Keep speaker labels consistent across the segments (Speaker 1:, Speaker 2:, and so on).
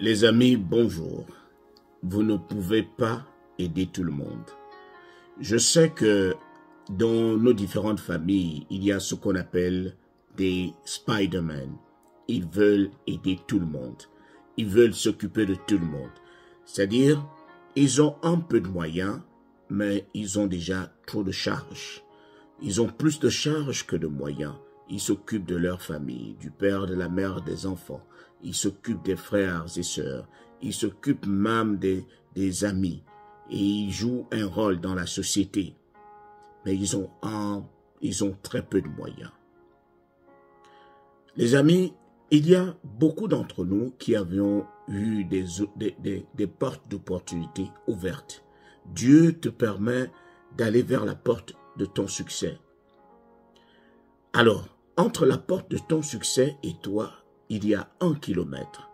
Speaker 1: Les amis, bonjour. Vous ne pouvez pas aider tout le monde. Je sais que dans nos différentes familles, il y a ce qu'on appelle des Spider-Man. Ils veulent aider tout le monde. Ils veulent s'occuper de tout le monde. C'est-à-dire, ils ont un peu de moyens, mais ils ont déjà trop de charges. Ils ont plus de charges que de moyens. Ils s'occupent de leur famille, du père, de la mère, des enfants. Ils s'occupent des frères et sœurs. Ils s'occupent même des amis. Et ils jouent un rôle dans la société. Mais ils ont très peu de moyens. Les amis, il y a beaucoup d'entre nous qui avions eu des portes d'opportunité ouvertes. Dieu te permet d'aller vers la porte de ton succès. Alors, entre la porte de ton succès et toi, il y a 1 kilomètre.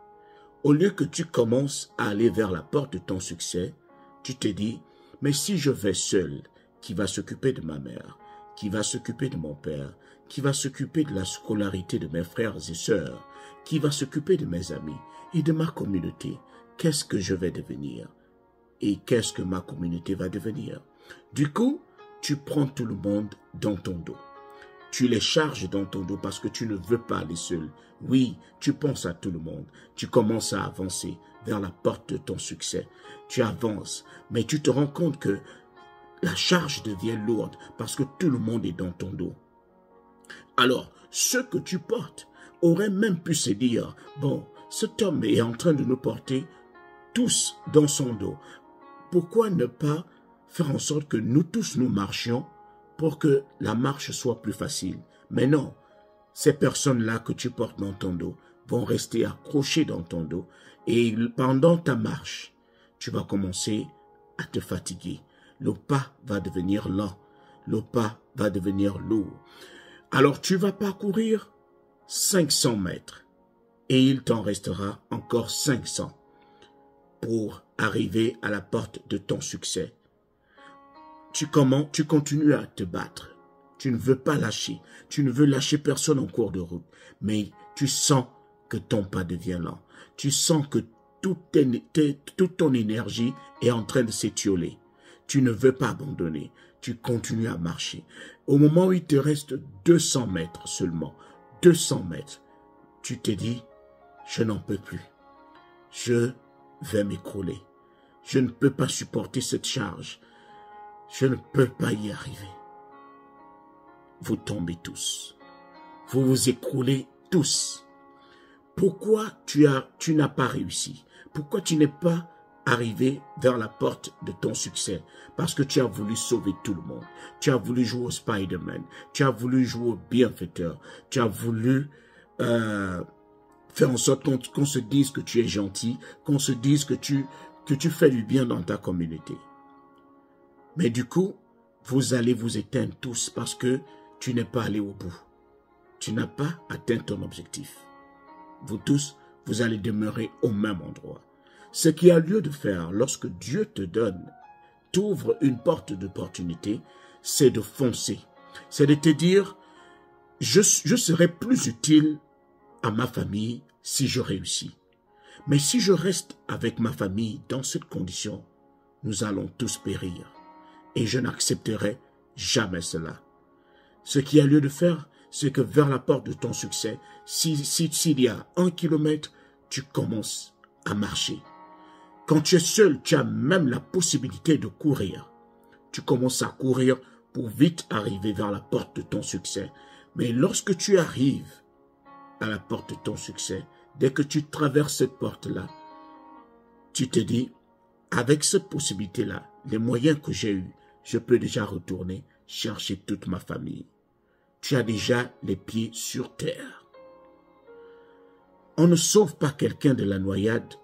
Speaker 1: Au lieu que tu commences à aller vers la porte de ton succès, tu te dis, mais si je vais seul, qui va s'occuper de ma mère, qui va s'occuper de mon père, qui va s'occuper de la scolarité de mes frères et sœurs, qui va s'occuper de mes amis et de ma communauté, qu'est-ce que je vais devenir? Et qu'est-ce que ma communauté va devenir? Du coup, tu prends tout le monde dans ton dos. Tu les charges dans ton dos parce que tu ne veux pas aller seul. Oui, tu penses à tout le monde. Tu commences à avancer vers la porte de ton succès. Tu avances, mais tu te rends compte que la charge devient lourde parce que tout le monde est dans ton dos. Alors, ceux que tu portes auraient même pu se dire, bon, cet homme est en train de nous porter tous dans son dos. Pourquoi ne pas faire en sorte que nous tous nous marchions pour que la marche soit plus facile? Mais non, ces personnes-là que tu portes dans ton dos vont rester accrochées dans ton dos et pendant ta marche, tu vas commencer à te fatiguer. Le pas va devenir lent, le pas va devenir lourd. Alors tu vas parcourir 500 mètres et il t'en restera encore 500 pour arriver à la porte de ton succès. Tu continues à te battre. Tu ne veux pas lâcher. Tu ne veux lâcher personne en cours de route. Mais tu sens que ton pas devient lent. Tu sens que toute ton énergie est en train de s'étioler. Tu ne veux pas abandonner. Tu continues à marcher. Au moment où il te reste 200 mètres seulement, 200 mètres, tu te dis, je n'en peux plus. Je vais m'écrouler. Je ne peux pas supporter cette charge. Je ne peux pas y arriver. Vous tombez tous. Vous vous écroulez tous. Pourquoi tu n'as pas réussi? Pourquoi tu n'es pas arrivé vers la porte de ton succès? Parce que tu as voulu sauver tout le monde. Tu as voulu jouer au Spider-Man. Tu as voulu jouer au bienfaiteur. Tu as voulu faire en sorte qu'on se dise que tu es gentil, qu'on se dise que tu fais du bien dans ta communauté. Mais du coup, vous allez vous éteindre tous parce que tu n'es pas allé au bout. Tu n'as pas atteint ton objectif. Vous tous, vous allez demeurer au même endroit. Ce qu'il y a lieu de faire lorsque Dieu te donne, t'ouvre une porte d'opportunité, c'est de foncer. C'est de te dire, je serai plus utile à ma famille si je réussis. Mais si je reste avec ma famille dans cette condition, nous allons tous périr. Et je n'accepterai jamais cela. Ce qu'il y a lieu de faire, c'est que vers la porte de ton succès, s'il y a 1 kilomètre, tu commences à marcher. Quand tu es seul, tu as même la possibilité de courir. Tu commences à courir pour vite arriver vers la porte de ton succès. Mais lorsque tu arrives à la porte de ton succès, dès que tu traverses cette porte-là, tu te dis, avec cette possibilité-là, les moyens que j'ai eus, je peux déjà retourner chercher toute ma famille. Tu as déjà les pieds sur terre. On ne sauve pas quelqu'un de la noyade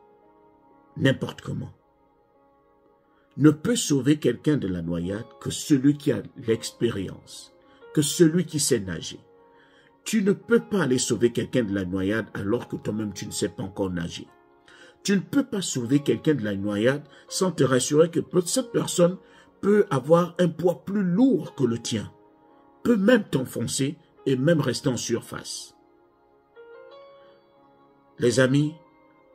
Speaker 1: n'importe comment. Ne peut sauver quelqu'un de la noyade que celui qui a l'expérience, que celui qui sait nager. Tu ne peux pas aller sauver quelqu'un de la noyade alors que toi-même tu ne sais pas encore nager. Tu ne peux pas sauver quelqu'un de la noyade sans te rassurer que cette personne peut avoir un poids plus lourd que le tien, peut même t'enfoncer et même rester en surface. Les amis,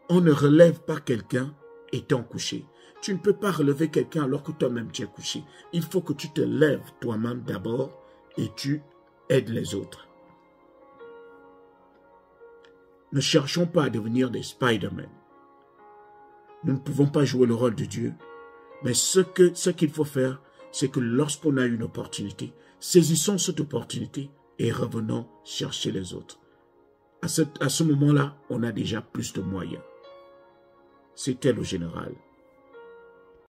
Speaker 1: On ne relève pas quelqu'un étant couché. Tu ne peux pas relever quelqu'un alors que toi-même tu es couché. Il faut que tu te lèves toi-même d'abord et tu aides les autres. Ne cherchons pas à devenir des Spider-Man. Nous ne pouvons pas jouer le rôle de Dieu. Mais ce qu'il faut faire, c'est que lorsqu'on a une opportunité, saisissons cette opportunité et revenons chercher les autres. À ce moment-là, on a déjà plus de moyens. C'était le général.